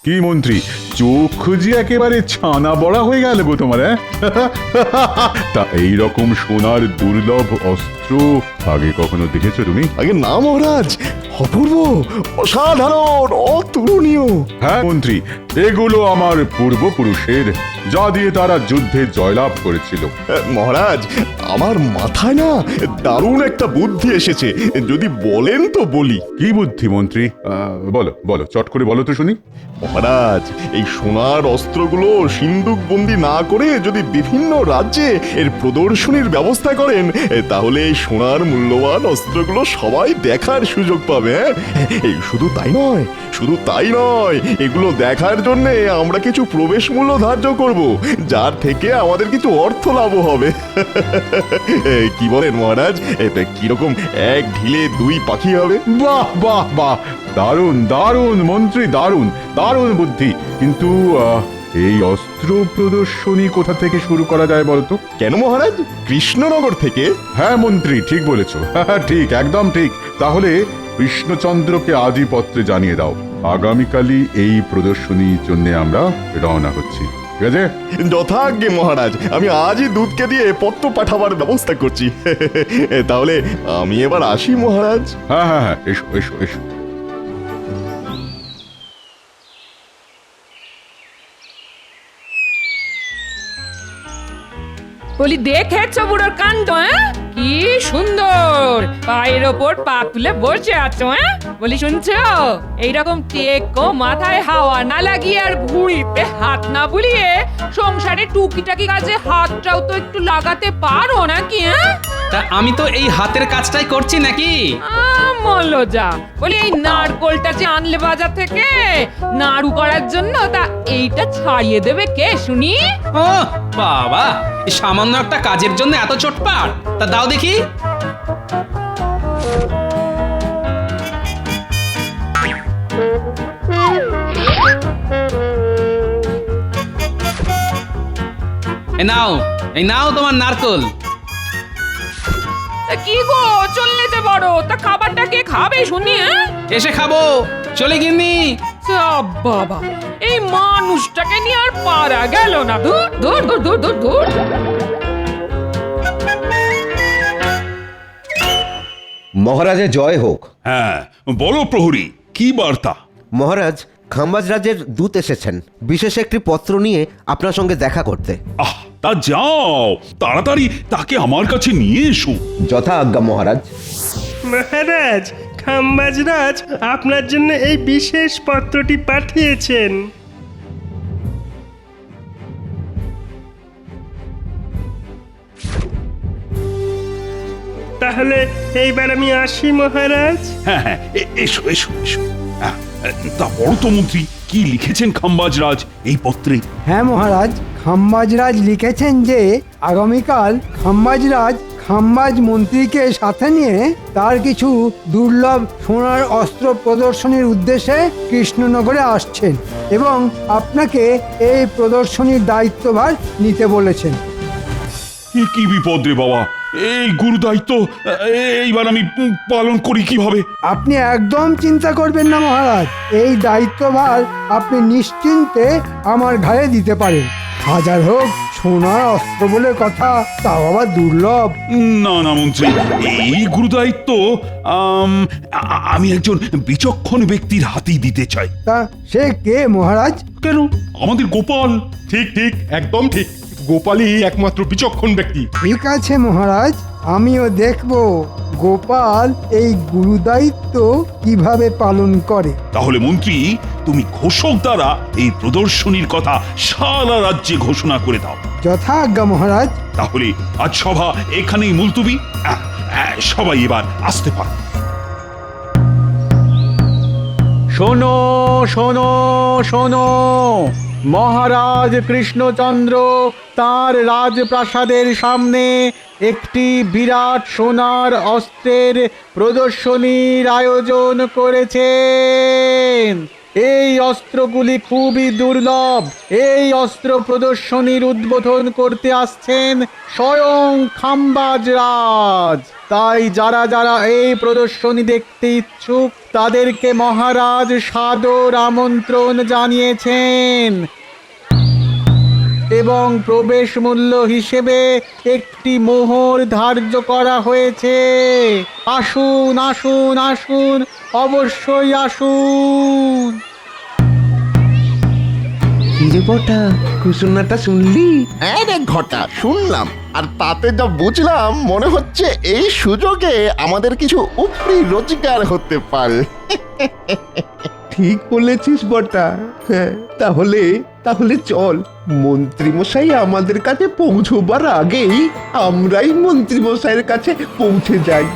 কি মন্ত্রী, চোখ যে একেবারে ছানা বড়া হয়ে গেল গো তোমার। তা এইরকম সোনার দুর্লভ অস্ত্র আগে কখনো দেখেছো তুমি? আগে না মহারাজ, অপূর্ব, অসাধারণ, অতুলনীয়। হ্যাঁ মন্ত্রী, এগুলো আমার পূর্বপুরুষের, যা দিয়ে তারা যুদ্ধে জয়লাভ করেছিল। মহারাজ, আমার মাথায় না দারুণ একটা বুদ্ধি এসেছে, যদি বলেন তো বলি। কি বুদ্ধি মন্ত্রী? বলো বলো, চট করে বলো তো শুনি। মহারাজ, এই সোনার অস্ত্রগুলো সিন্দুক বন্দি না করে যদি বিভিন্ন রাজ্যে এর প্রদর্শনীর ব্যবস্থা করেন, তাহলে এই সোনার মূল্যবান অস্ত্রগুলো সবাই দেখার সুযোগ পাবে। এই শুধু তাই নয়, এগুলো দেখার জন্য আমরা কিছু প্রবেশ মূল্য ধার্য করব, যার থেকে আমাদের কিছু অর্থ লাভ হবে। কি বলেন মহারাজ, কিরকম এক ঢিলে দুই পাখি হবে? বাহ বাহ বাহ, দারুণ দারুণ মন্ত্রী, দারুণ দারুণ বুদ্ধি। কিন্তু এই অস্ত্র প্রদর্শনী কোথা থেকে শুরু করা যায় বলতো? কেন মহারাজ, কৃষ্ণনগর থেকে? হ্যাঁ মন্ত্রী, ঠিক বলেছো। ঠিক, একদম ঠিক। তাহলে কৃষ্ণচন্দ্রকে আজই পত্রে জানিয়ে দাও, আগামীকালই এই প্রদর্শনীর জন্য আমরা রওনা হচ্ছি। ঠিক আছে? যথাজ্ঞে মহারাজ, আমি আজই দুধকে দিয়ে পত্র পাঠাবার ব্যবস্থা করছি। তাহলে আমি এবার আসি মহারাজ। হ্যাঁ হ্যাঁ হ্যাঁ, এসো এসো এসো। বলি, দেখেছো বুড়োর কাণ্ড? কি সুন্দর পায়ের ওপর পা তুলে বসে আছো। বলি, শুনছো? এইরকম টেকো মাথায় হাওয়া না লাগিয়ে আর ভুঁড়িতে হাত না বুলিয়ে সংসারে টুকিটাকি কাজে হাতটাও তো একটু লাগাতে পারো নাকি? তা আমি তো এই হাতের কাজটাই করছি নাকি? মলজা, বলি এই নারকোলটা যে আনলে বাজার থেকে নাড়ু করার জন্য, তা এইটা ছাড়িয়ে দেবে কে শুনি? ও বাবা, এই সামান্য একটা কাজের জন্য এত চটপাট? তা দাও দেখি। এই নাও তোমার নারকোল। কি গো, চললে যে বড়, তা খাবারটা কে খাবে শুনি? এসে খাবো, চলে গিন্নি। বাবা, এই মানুষটাকে নিয়ে আর পারা গেল না। ধুর ধুর ধুর ধুর ধুর ধুর। মহারাজের জয় হোক। হ্যাঁ, বলো প্রহরী, কি বার্তা? মহারাজ, খাম্বাজ রাজের দূত এসেছেন বিশেষ একটি পত্র নিয়ে আপনার সঙ্গে দেখা করতে। তা যাও, তাড়াতাড়ি তাকে আমার কাছে নিয়ে এসো। যথা আজ্ঞা মহারাজ। মহারাজ, খাম্বাজরাজ আপনার জন্য এই বিশেষ পত্রটি পাঠিয়েছেন। তাহলে এইবার আমি আসি মহারাজ। হ্যাঁ হ্যাঁ, এসো এসো এসো। তা বড় তো মন্ত্রী, কি লিখেছেন খাম্বাজ রাজ এই পত্রে? হ্যাঁ মহারাজ, খাম্বাজরাজ লিখেছেন যে আগামীকাল খাম্বাজরাজ খাম্বাজ মন্ত্রীকে সাথে নিয়ে তার কিছু দুর্লভ সোনার অস্ত্র প্রদর্শনীর উদ্দেশ্যে কৃষ্ণনগরে আসছেন এবং আপনাকে এই প্রদর্শনীর দায়িত্বভার নিতে বলেছেন। কি বিপদ রে বাবা, এই গুরু দায়িত্ব এইবার আমি পালন করি কিভাবে? আপনি একদম চিন্তা করবেন না মহারাজ, এই দায়িত্বভার আপনি নিশ্চিন্তে আমার ঘাড়ে দিতে পারেন। হাজার হোক সোনার অস্ত্র বলে কথা, তাও আবার দুর্লভ। না না মন্ত্রী, এই গুরু দায়িত্ব আমি একজন বিচক্ষণ ব্যক্তির হাতেই দিতে চাই। তা সে কে মহারাজ? কেন, আমাদের গোপাল। ঠিক ঠিক, একদম ঠিক, গোপালই একমাত্র বিচক্ষণ ব্যক্তি। ঠিক আছে মহারাজ, আমিও দেখব গোপাল এই গুরুদায়িত্ব কিভাবে পালন করে। তাহলে মন্ত্রী, তুমি ঘোষক দ্বারা এই প্রদর্শনীর কথা সারা রাজ্যে ঘোষণা করে দাও। যথা আজ্ঞা মহারাজ। তাহলে আজ সভা এখানেই মুলতুবি। সবাই এবার আসতে পারে। শোনো শোনো শোনো, মহারাজ কৃষ্ণচন্দ্র তার রাজপ্রাসাদের সামনে একটি বিরাট সোনার অস্ত্রের প্রদর্শনীর আয়োজন করেছেন। এই অস্ত্রগুলি খুবই দুর্লভ। এই অস্ত্র প্রদর্শনীর উদ্বোধন করতে আসছেন স্বয়ং খাম্বাজ রাজ। তাই যারা যারা এই প্রদর্শনী দেখতে ইচ্ছুক তাদেরকে মহারাজ সাদর আমন্ত্রণ জানিয়েছেন এবং প্রবেশ মূল্য হিসেবে একটি মোহর ধার্য করা হয়েছে। আসুন আসুন আসুন, অবশ্যই আসুন। বটা ঘোষণাটা শুনলি? হ্যাঁ রে ঘটা, শুনলাম। আর তাতে যা বুঝলাম মনে হচ্ছে এই সুযোগে আমাদের কিছু উপরি রোজগার হতে পারে। ঠিক বলেছিস বটা। হ্যাঁ, তাহলে তাহলে চল, মন্ত্রীমশাই আমাদের কাছে পৌঁছবার আগেই আমরাই মন্ত্রীমশাইয়ের কাছে পৌঁছে যাই।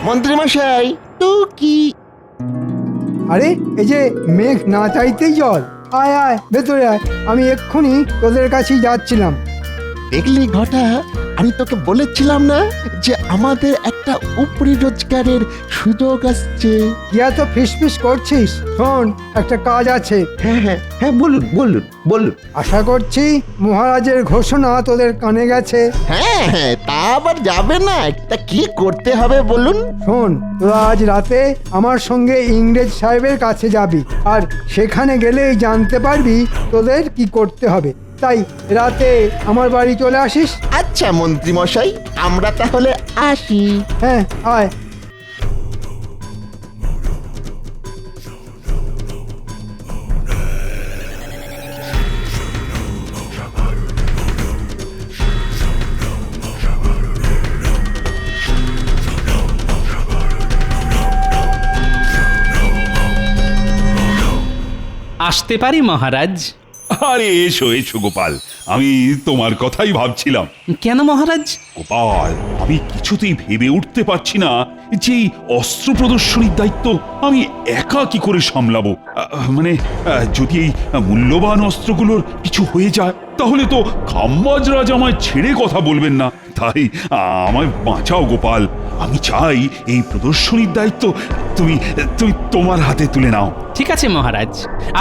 মন্ত্রীমশাই তো কি? আরে এই যে মেঘ না চাইতেই জল। আয় আয় ভেতরে আয়, আমি এক্ষুনি তোদের কাছেই যাচ্ছিলাম। দেখলি ঘটা, আমি তোকে বলেছিলাম না যে আমাদের একটা উপরি রোজগারের সুযোগ আসছে। কি এত ফিসফিস করছিস? শোন, একটা কাজ আছে। হ্যাঁ হ্যাঁ হ্যাঁ, বলুন বলুন বলুন। আশা করছি মহারাজের ঘোষণা তোদের কানে গেছে। হ্যাঁ হ্যাঁ, তা আবার যাবে না। তা কি করতে হবে বলুন? শোন, তোরা আজ রাতে আমার সঙ্গে ইংরেজ সাহেবের কাছে যাবি, আর সেখানে গেলেই জানতে পারবি তোদের কি করতে হবে। তাই রাতে আমার বাড়ি চলে আসিস। আচ্ছা মন্ত্রীমশাই, আমরা তাহলে আসি। হ্যাঁ, আয়। আসতে পারি মহারাজ? আরে এসো এসো গোপাল, আমি তোমার কথাই ভাবছিলাম। কেন মহারাজ? গোপাল, আমি কিছুতেই ভেবে উঠতে পারছি না যে এই অস্ত্র প্রদর্শনীর দায়িত্ব আমি একা কি করে সামলাবো। মানে যদি এই মূল্যবান অস্ত্রগুলোর কিছু হয়ে যায় তাহলে তো খাম্বাজ রাজ আমায় ছেড়ে কথা বলবেন না। তাই আমায় বাঁচাও গোপাল। আমি চাই এই প্রদর্শনীর দায়িত্ব তুমি তুমি তোমার হাতে তুলে নাও। ঠিক আছে মহারাজ,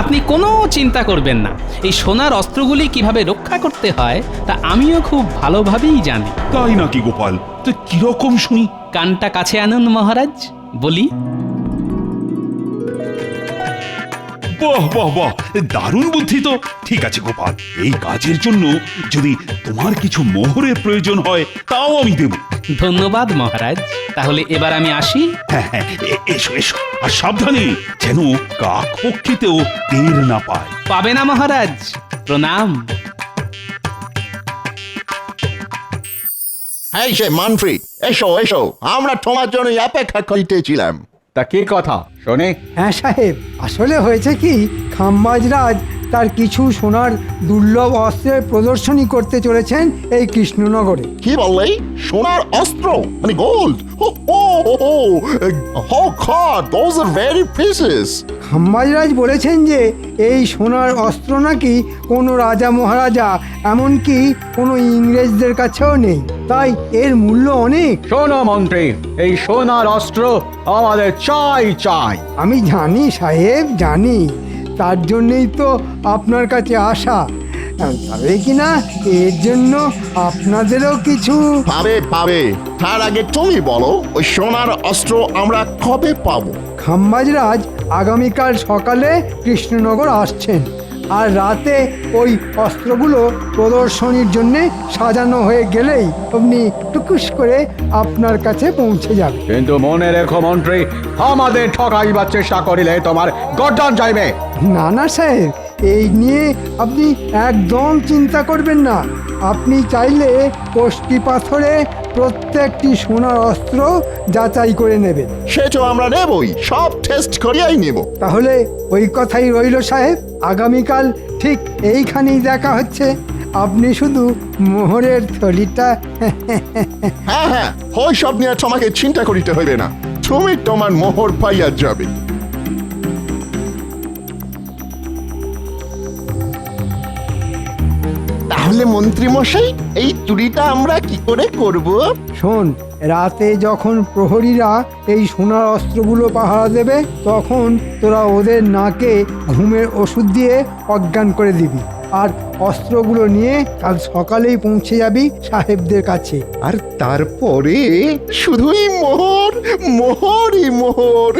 আপনি কোনো চিন্তা করবেন না। এই সোনার অস্ত্রগুলি কিভাবে রক্ষা করতে হয় তা আমিও খুব ভালোভাবেই জানি। তাই নাকি গোপাল? তো কিরকম শুনি? কানটা কাছে আনুন মহারাজ, বলি। বাহ বাহ বাহ, দারুণ বুদ্ধি তো। ঠিক আছে গোপাল, এই কাজের জন্য যদি তোমার কিছু মোহরের প্রয়োজন হয় তাও আমি দেব। ধন্যবাদ মহারাজ। তাহলে এবার আমি আসি। হ্যাঁ হ্যাঁ, এসো এসো। আর সাবধানে, যেন কাক পক্ষীতেও টের না পায়। পাবে না মহারাজ। প্রণাম। হ্যাঁ সে মানফ্রি, এসো এসো, আমরা তোমার জন্য অপেক্ষা করিতেছিলাম। তা কি কথা শোনে? হ্যাঁ সাহেব, আসলে হয়েছে কি, খাম্বাজ রাজ তার কিছু সোনার দুর্লভ অস্ত্রের প্রদর্শনী করতে চলেছেন এই কৃষ্ণনগরে। কি বললে? সোনার অস্ত্র মানে gold? Those are very precious. Khambaj Raj বলেছেন যে এই সোনার অস্ত্র নাকি কোনো রাজা মহারাজা, এমনকি কোনো ইংরেজদের কাছেও নেই। তাই এর মূল্য অনেক। শোনো মন্ত্রী, এই সোনার অস্ত্র আমাদের চাই চাই। আমি জানি সাহেব, জানি। তার জন্যই তো আপনার কাছে আসা। তবে কিনা এর জন্য আপনাদেরও কিছু পাবে পাবে। তার আগে তুমি বলো, ওই সোনার অস্ত্র আমরা কবে পাবো? খাম্বাজ রাজ আগামীকাল সকালে কৃষ্ণনগর আসছেন, আর রাতে ওই অস্ত্রগুলো প্রদর্শনীর জন্য সাজানো হয়ে গেলেই আপনি টুকুস করে আপনার কাছে পৌঁছে যাবে। কিন্তু মনে রেখো মন্ত্রী, আমাদের ঠকাইবার চেষ্টা করিলে তোমার গর্দান যাইবে। না না সাহেব, এই নিয়ে আপনি একদম চিন্তা করবেন না। আপনি চাইলে কষ্টি পাথরে প্রত্যেকটি সোনার অস্ত্র যাচাই করে নেবেন। সে তো আমরা নেবই, সব টেস্ট করিয়াই নেব। তাহলে ওই কথাই রইল সাহেব, আগামীকাল ঠিক এইখানেই দেখা হচ্ছে। আপনি শুধু মোহরের থলিটা হ্যাঁ হ্যাঁ হয় সব নিয়ে তোমাকে চিন্তা করিতে হইবে না, তুমি তোমার মোহর পাইয়া যাবে। তাহলে মন্ত্রী মশাই এই চুরিটা আমরা কি করে করব? শোন, রাতে যখন প্রহরীরা এই সোনার অস্ত্রগুলো পাহারা দেবে তখন তোরা ওদের নাকে ঘুমের ওষুধ দিয়ে অজ্ঞান করে দিবি, আর অস্ত্রগুলো নিয়ে কাল সকালেই পৌঁছে যাবি সাহেবদের কাছে। আর তারপরে শুধুই মোহর, মোহরই মোহর।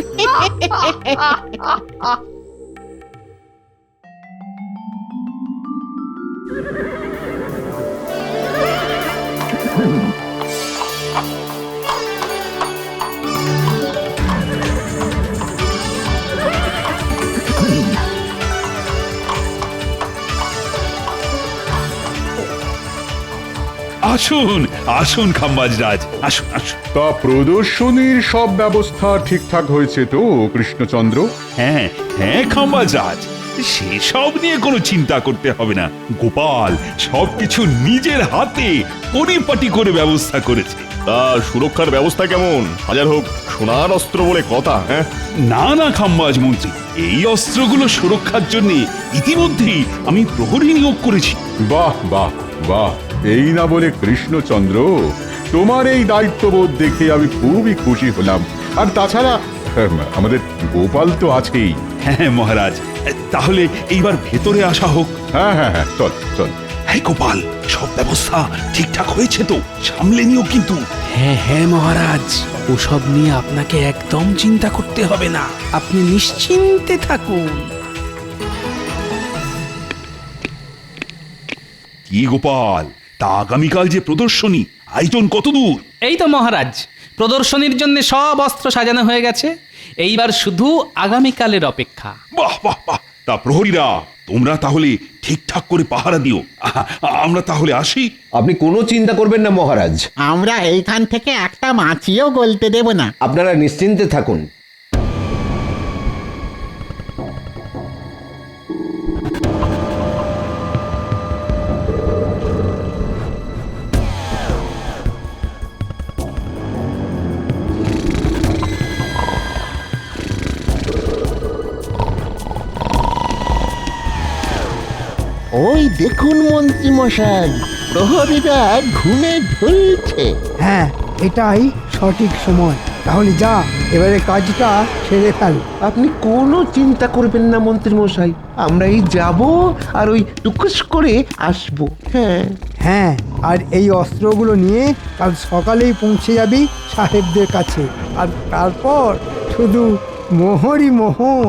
আসুন আসুন খাম্বাজরাজ, আসুন আসুন। তা প্রদর্শনীর সব ব্যবস্থা ঠিকঠাক হয়েছে তো কৃষ্ণচন্দ্র? হ্যাঁ হ্যাঁ খাম্বাজরাজ, সেসব নিয়ে কোনো চিন্তা করতে হবে না। গোপাল সবকিছু নিজের হাতে পরিপাটি করে ব্যবস্থা করেছে। তা সুরক্ষার ব্যবস্থা কেমন? হাজার হোক সোনার অস্ত্র বলে কথা। হ্যাঁ না না খাম্বাজ মন্ত্রী, এই অস্ত্রগুলো সুরক্ষার জন্য ইতিমধ্যেই আমি প্রহরী নিয়োগ করেছি। বাহ বাহ বাহ, এই না বলে কৃষ্ণচন্দ্র, তোমার এই দায়িত্ববোধ দেখে আমি খুবই খুশি হলাম। আর তাছাড়া আমাদের গোপাল তো আছেই। হ্যাঁ মহারাজ, তাহলে এইবার ভেতরে আসা হোক। হ্যাঁ হ্যাঁ হ্যাঁ, চল চল। হ্যাঁ গোপাল, সব ব্যবস্থা ঠিকঠাক হয়েছে তো? সামলে নিও কিন্তু। হ্যাঁ হ্যাঁ মহারাজ, ওসব নিয়ে আপনাকে একদম চিন্তা করতে হবে না, আপনি নিশ্চিন্তে থাকুন। কি গোপাল, তা আগামীকাল যে প্রদর্শনী, আয়োজন কত দূর? এই তো মহারাজ, প্রদর্শনীর জন্য সব অস্ত্র সাজানো হয়ে গেছে, এইবার শুধু আগামীকালের অপেক্ষা। বাহ বাহ বাহ, তা প্রহরীরা তোমরা তাহলে ঠিকঠাক করে পাহারা দিও। আমরা তাহলে আসি। আপনি কোনো চিন্তা করবেন না মহারাজ, আমরা এইখান থেকে একটা মাছিও গলতে দেব না। আপনারা নিশ্চিন্তে থাকুন। ওই দেখুন মন্ত্রী মশাই, প্রহরীরা ঘুমে ঢুলছে। হ্যাঁ, এটাই সঠিক সময়। তাহলে যা, এবারে কাজটা সেরে ফেল। আপনি কোনো চিন্তা করবেন না মন্ত্রী মশাই, আমরা এই যাব আর ওই টুকুস করে আসবো। হ্যাঁ হ্যাঁ, আর এই অস্ত্রগুলো নিয়ে কাল সকালেই পৌঁছে যাবি সাহেবদের কাছে, আর তারপর শুধু মোহরই মোহর।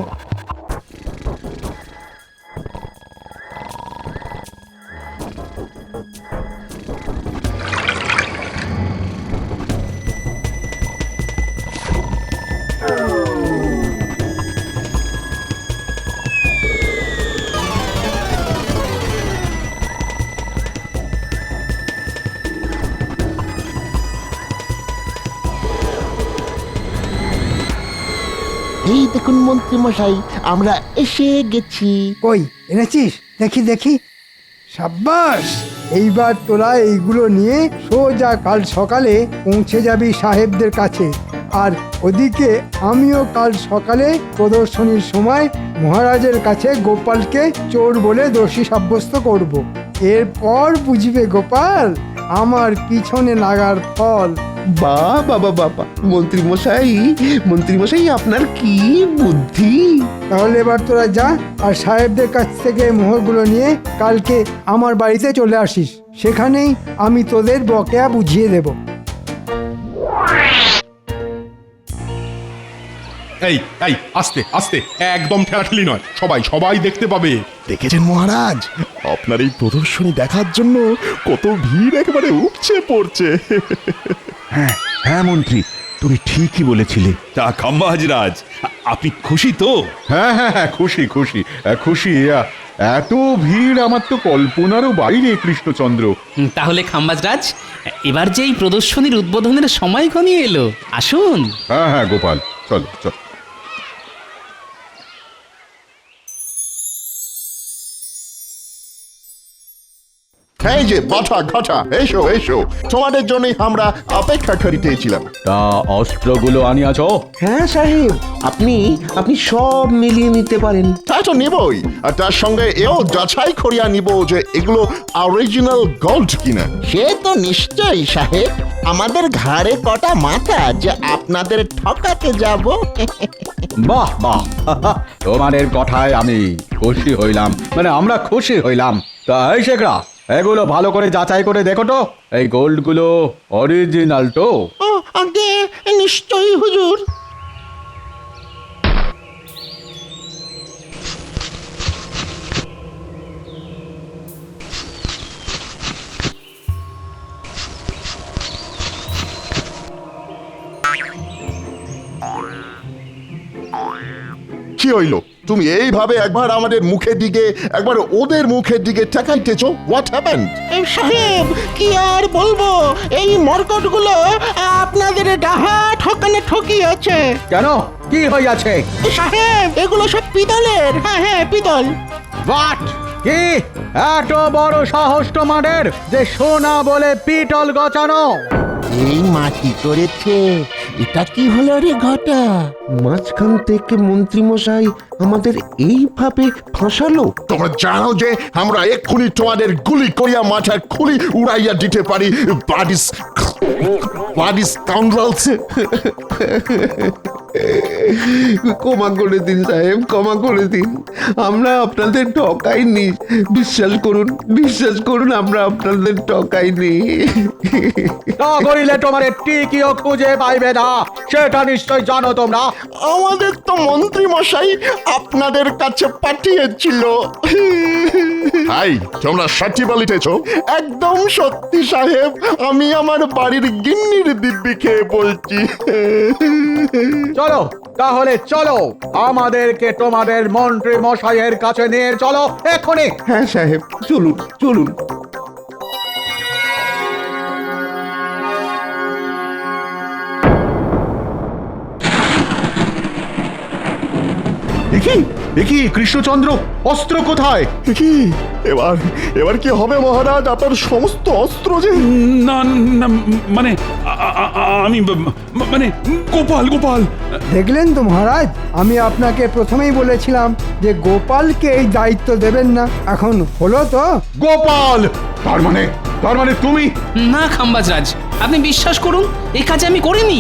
এই দেখুন মন্ত্রী মশাই, আমরা এসে গেছি। কই এনেছিস? দেখি দেখি। সাব্বাস, এইবার তোরা এইগুলো নিয়ে সোজা কাল সকালে পৌঁছে যাবি সাহেবদের কাছে। আর ওদিকে আমিও কাল সকালে প্রদর্শনীর সময় মহারাজের কাছে গোপালকে চোর বলে দোষী সাব্যস্ত করব। এরপর বুঝবে গোপাল আমার পিছনে লাগার ফল। বাবা বাবা, মন্ত্রী মশাই আপনার কি বুদ্ধি! তাহলে এবার তোরা যা, আর সাহেবদের কাছ থেকে মোহরগুলো নিয়ে কালকে আমার বাড়িতে চলে আসিস। সেখানেই আমি তোদের বকেয়া বুঝিয়ে দেব। এই এই আস্তে আস্তে, একদম ঠেলাঠেলি নয়, সবাই সবাই দেখতে পাবে। দেখেছেন মহারাজ, আপনার এই প্রদর্শনী দেখার জন্য কত ভিড় একেবারে উপচে পড়ছে। হ্যাঁ হ্যাঁ মন্ত্রী, তুমি ঠিকই বলেছিলে। তা খাম্বাজরাজ, আপনি খুশি তো? হ্যাঁ হ্যাঁ হ্যাঁ, খুশি খুশি খুশি। এত ভিড় আমার তো কল্পনারও বাইরে কৃষ্ণচন্দ্র। তাহলে খাম্বাজরাজ, এবার যে এই প্রদর্শনীর উদ্বোধনের সময় ঘনিয়ে এলো, আসুন। হ্যাঁ হ্যাঁ গোপাল, চলো চলো। এই যে বাটা ঘটা, এসো এসো, তোমাদের জন্যই আমরা অপেক্ষা করিতেছিলাম। তা অস্ত্রগুলো আনিয়াছো? হ্যাঁ সাহেব, আপনি আপনি সব মিলিয়ে নিতে পারেন। তা তো নিবই, আর তার সঙ্গে এও যাচাই করিয়া নিব যে এগুলো অরিজিনাল গোল্ড কিনা। সে তো নিশ্চয়ই সাহেব, আমাদের ঘাড়ে কটা মাথা যে আপনাদের ঠকাতে যাব। বাহ বাহ তোমাদের কথায় আমি খুশি হইলাম, মানে আমরা খুশি হইলাম। তা এই শেখরা, এগুলো ভালো করে যাচাই করে দেখো তো, এই গোল্ডগুলো অরিজিনাল তো? ও আগে নিশ্চয়ই হুজুর। কি হইল? তুমি এইভাবে একবার আমাদের মুখের দিকে একবার ওদের মুখের দিকে তাকাইতেছো। What happened? সাহেব কি আর বলবো, এই মরকটগুলো আপনাদের ডাহা ঠকানে ঠকিয়েছে। কেন, কি হইয়াছে? সাহেব এগুলো সব পিতলের। হ্যাঁ হ্যাঁ পিতল। বাট কি এত বড় সাহস তোমাদের যে সোনা বলে পিতল গচানো? এই মাটি করেছে, এটা কি হলো রে ঘটা? মাঝখান থেকে মন্ত্রী মশাই আমাদের এইভাবে ফাঁসালো। তোমরা জানো যে আমরা এক্ষুনি তোমাদের গুলি করিয়া মাথার খুলি উড়াইয়া দিতে পারি। বাডিস কাউন্ডালস। ক্ষমা করে দিন সাহেব, ক্ষমা করে দিন। আমরা আপনাদের ঠকাইনি, বিশ্বাস করুন, বিশ্বাস করুন, আমরা আপনাদের ঠকাইনি। তা করিলে তোমার টিকিও খুঁজে পাইবে না, সেটা নিশ্চয় জানো তোমরা। আমাদের তো মন্ত্রী মশাই আপনাদের কাছে পাঠিয়েছিল। হাই, তোমরা সত্যি বলিতেছ? একদম সত্যি সাহেব, আমি আমার বাড়ির গিন্নির দিব্যি খেয়ে বলছি। চলো তাহলে চলো, আমাদেরকে তোমাদের মন্ত্রী মশাইয়ের কাছে নিয়ে চলো এখনই। হ্যাঁ সাহেব, চলুন চলুন। দেখি দেখি কৃষ্ণচন্দ্র, অস্ত্র কোথায়? কি এবার এবার কি হবে মহারাজ? আপনার সমস্ত অস্ত্র যে? না না, মানে আমি মানে গোপাল গোপাল। দেখলেন তো মহারাজ, আমি আপনাকে প্রথমেই বলেছিলাম যে গোপালকে এই দায়িত্ব দেবেন না। এখন হলো তো? গোপাল, তার মানে তুমি? না খাম্বাজরাজ, আপনি বিশ্বাস করুন, এই কাজে আমি করিনি।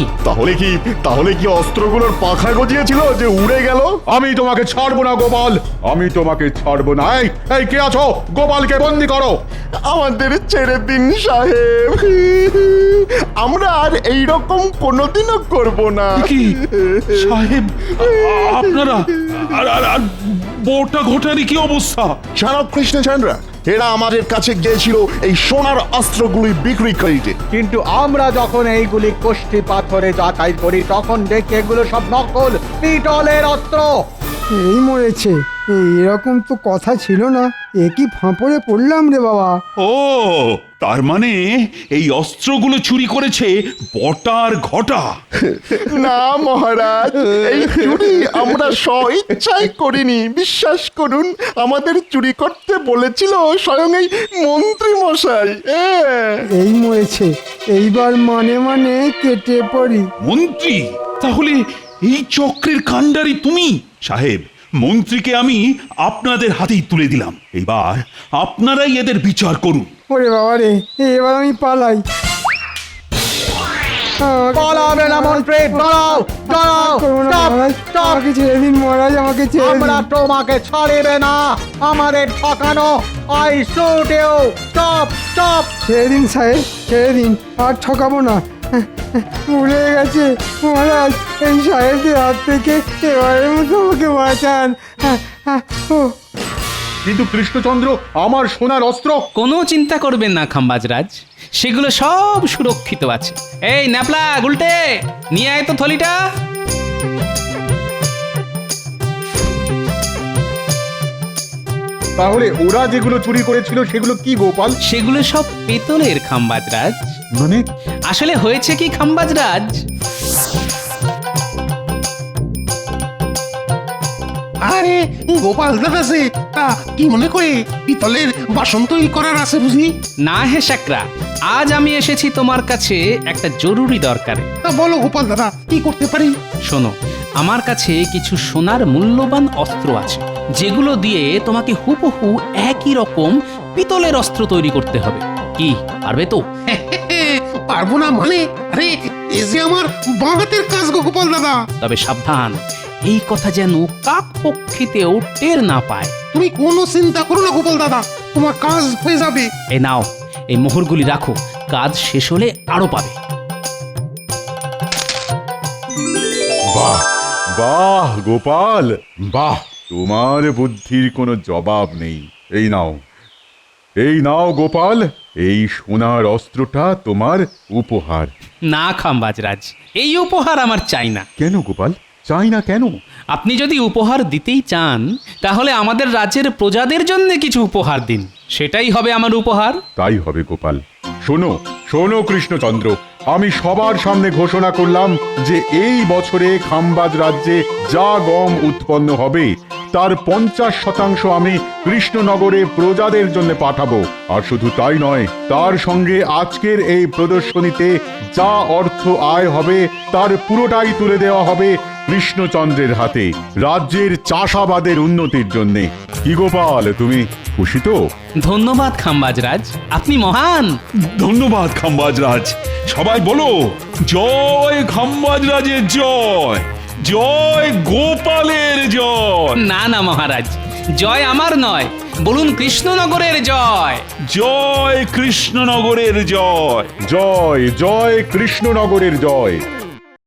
তাহলে কি অস্ত্রগুলোর পাখা গজিয়েছিল যে উড়ে গেল? আমি তোমাকে ছাড়বো না গোপাল, আমি তোমাকে ছাড়বো না। এই কে আছো? গোপালকে বন্দি করো। আমাদের ছেড়ে দিন সাহেব, আমরা আর এইরকম কোনোদিনও করব না। কি সাহেব, আপনারা আর বউটা ঘটারই কি অবস্থা? জানো কৃষ্ণচন্দ্র, এরা আমাদের কাছে গিয়েছিল এই সোনার অস্ত্রগুলি বিক্রি করিতে, কিন্তু আমরা যখন এইগুলি কোষ্ঠী পাথরে যাচাই করি তখন দেখি এগুলো সব নকল পিতলের অস্ত্র। এই মরেছে, এরকম তো কথা ছিল না। এ কি ফাঁপড়ে পড়লাম রে বাবা। ও, তার মানে এই অস্ত্রগুলো চুরি করেছে বটার ঘটা। না মহারাজ, এই চুরি আমরা স্বইচ্ছায় করিনি। বিশ্বাস করুন, আমাদের চুরি করতে বলেছিল স্বয়ং এই মন্ত্রী মশাই। এই মরেছে, এইবার মানে মানে কেটে পড়ি। মন্ত্রী? তাহলে এই চক্রের কাণ্ডারি তুমি? সাহেব, মন্ত্রীকে আমি আপনাদের হাতেই তুলে দিলাম, এবার আপনারাই এদের বিচার করুন। ওরে বাবা রে, এবার আমি পালাই। পালাবে না মন্ত্রী, দাঁড়াও দাঁড়াও, আমাকে ছেড়ে দিন মহারাজ, আমাকে ছেড়ে দিন। আমরা তোমাকে ছাড়িবে না, আমাদের ঠকানো। I shoot you, stop stop. ছেড়ে দিন সাহেব, ছেড়ে দিন, আর ঠকাবো না। ভুলে গেছে মহারাজ, এই সাহেবদের হাত থেকে এবারের মতো আমাকে বাঁচান। কিন্তু কৃষ্ণচন্দ্র, আমার সোনার অস্ত্র? কোনো চিন্তা করবেন না খাম্বাজরাজ, সেগুলো সব সুরক্ষিত আছে। এই ন্যাপলা গুলটে, নিয়ে আয় তো থলিটা। তাহলে ওরা যেগুলো চুরি করেছিল সেগুলো কি গোপাল? সেগুলো সব পেতলের খাম্বাজরাজ। মানে? আসলে হয়েছে কি খাম্বাজরাজ, আরে গোপাল দাদা সে তা কি মনে করে পিতলের বাসন তৈরি করার আছে বুঝি? না হে শাকরা, আজ আমি এসেছি তোমার কাছে একটা জরুরি দরকারে। তা বলো গোপাল দাদা, কি করতে পারি? শোনো, আমার কাছে কিছু সোনার মূল্যবান অস্ত্র আছে, যেগুলো দিয়ে তোমাকে হুবহু একই রকম পিতলের অস্ত্র তৈরি করতে হবে। কি পারবে তো? পারবো না মানে? আরে এ যে আমার বাঁ হাতের কাজ গো গোপাল দাদা। তবে সাবধান, এই কথা যেন কাক পক্ষীতেও টের না পায়। তুমি কোনো চিন্তা করো না গোপাল দাদা, তোমার কাজ হয়ে যাবে। এই নাও, এই মোহরগুলি রাখো, কাজ শেষ হলে আরো পাবে। বাহ বাহ গোপাল, বাহ, তোমার বুদ্ধির কোনো জবাব নেই। এই নাও, এই নাও গোপাল, এই সোনার অস্ত্রটা তোমার উপহার। না খাম্বাজরাজ, এই উপহার আমার চাই না। কেন গোপাল, চাই না কেন? আপনি যদি উপহার দিতেই চান, তাহলে আমাদের রাজ্যের প্রজাদের জন্য কিছু উপহার দিন, সেটাই হবে আমার উপহার। তাই হবে গোপাল। শোনো শোনো কৃষ্ণচন্দ্র, আমি সবার সামনে ঘোষণা করলাম যে এই বছরে খাম্বাজ রাজ্যে যা গম উৎপন্ন হবে তার 50% আমি কৃষ্ণনগরে প্রজাদের জন্য পাঠাবো। আর শুধু তাই নয়, তার সঙ্গে আজকের এই প্রদর্শনীতে যা অর্থ আয় হবে তার পুরোটাই তুলে দেওয়া হবে কৃষ্ণচন্দ্রের হাতে, রাজ্যের চাষাবাদের উন্নতির জন্য। কি গোপাল, তুমি খুশি তো? ধন্যবাদ খাম্বাজরাজ, আপনি মহান। ধন্যবাদ খাম্বাজরাজ। সবাই বলো, জয় খাম্বাজরাজের জয়, জয় গোপালের জয়। না না মহারাজ, জয় আমার নয়, বলুন কৃষ্ণনগরের জয়। জয় কৃষ্ণনগরের জয়। জয় জয় কৃষ্ণনগরের জয়।